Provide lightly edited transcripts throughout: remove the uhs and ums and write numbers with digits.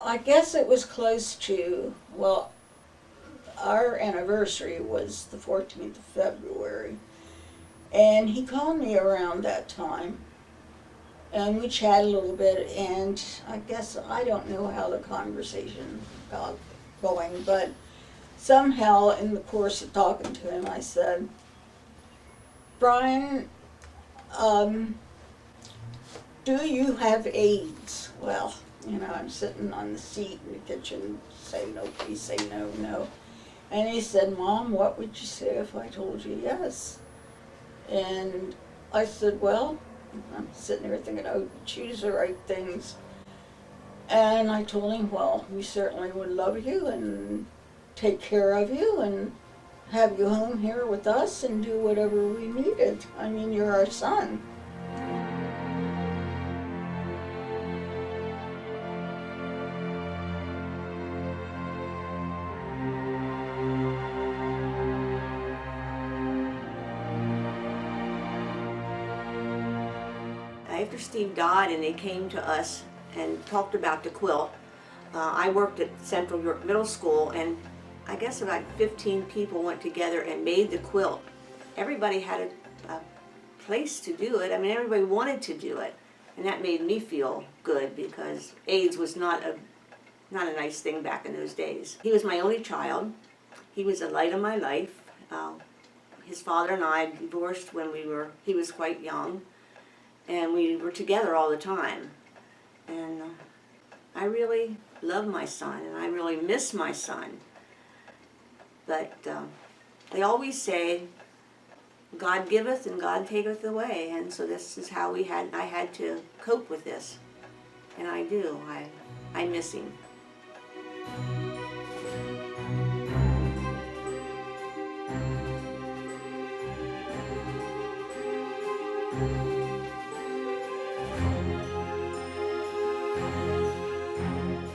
I guess it was close to, well, our anniversary was the 14th of February. And he called me around that time. And we chatted a little bit, and I guess I don't know how the conversation got going, but somehow in the course of talking to him, I said, Brian, do you have AIDS? Well, I'm sitting on the seat in the kitchen, say no, please say no, no. And he said, Mom, what would you say if I told you yes? And I said, well, I'm sitting there thinking, oh, choose the right things. And I told him, well, we certainly would love you and take care of you and have you home here with us and do whatever we needed. I mean, you're our son. After Steve died and they came to us and talked about the quilt, I worked at Central York Middle School, and I guess about 15 people went together and made the quilt. Everybody had a place to do it. I mean, everybody wanted to do it, and that made me feel good because AIDS was not a nice thing back in those days. He was my only child. He was the light of my life. His father and I divorced when he was quite young. And we were together all the time. And I really love my son, and I really miss my son. But they always say, God giveth and God taketh away. And so this is how I had to cope with this. And I do. I miss him.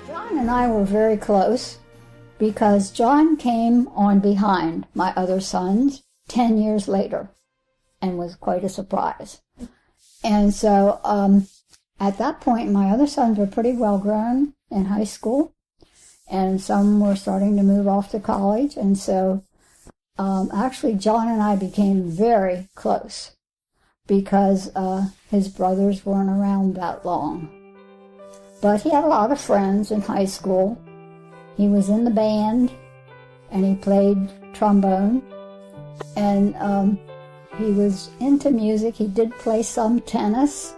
John and I were very close because John came on behind my other sons 10 years later and was quite a surprise. And so at that point, my other sons were pretty well grown in high school, and some were starting to move off to college. And so actually John and I became very close because his brothers weren't around that long. But he had a lot of friends in high school. He was in the band, and he played trombone, and he was into music. He did play some tennis.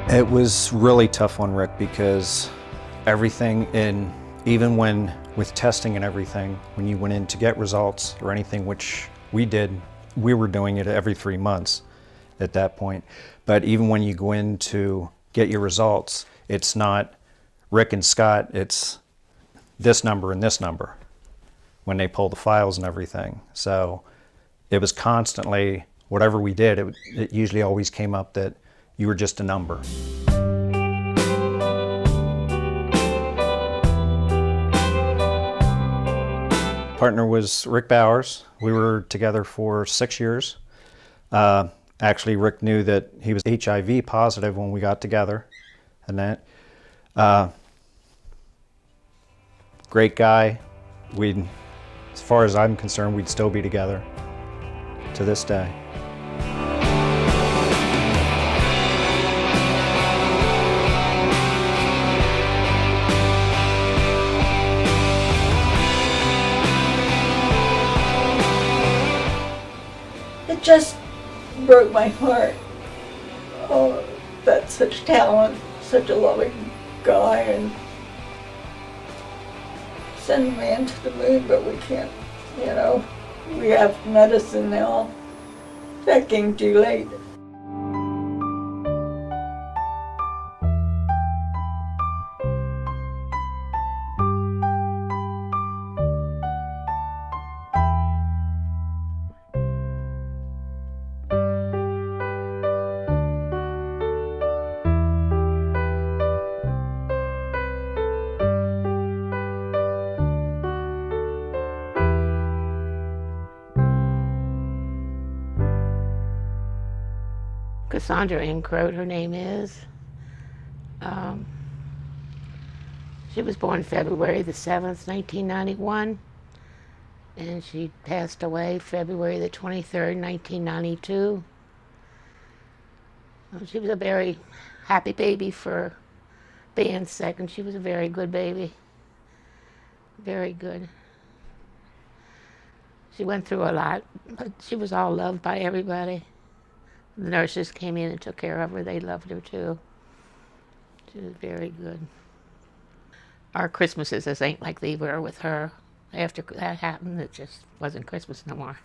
It was really tough on Rick because even when with testing and everything, when you went in to get results or anything, which we did, we were doing it every 3 months at that point. But even when you go in to get your results, it's not Rick and Scott, it's this number and this number when they pull the files and everything. So it was constantly, whatever we did, it usually always came up that you were just a number. Partner was Rick Bowers. We were together for 6 years. Actually, Rick knew that he was HIV positive when we got together, and that. Great guy. As far as I'm concerned, we'd still be together to this day. It just broke my heart. Oh, that's such talent, such a loving guy, and send a man to the moon, but we can't, we have medicine now. That came too late. Cassandra Incroat, her name is. She was born February the 7th, 1991, and she passed away February the 23rd, 1992. She was a very happy baby for being sick, and she was a very good baby. Very good. She went through a lot, but she was all loved by everybody. The nurses came in and took care of her. They loved her too. She was very good. Our Christmases ain't like they were with her. After that happened, it just wasn't Christmas no more.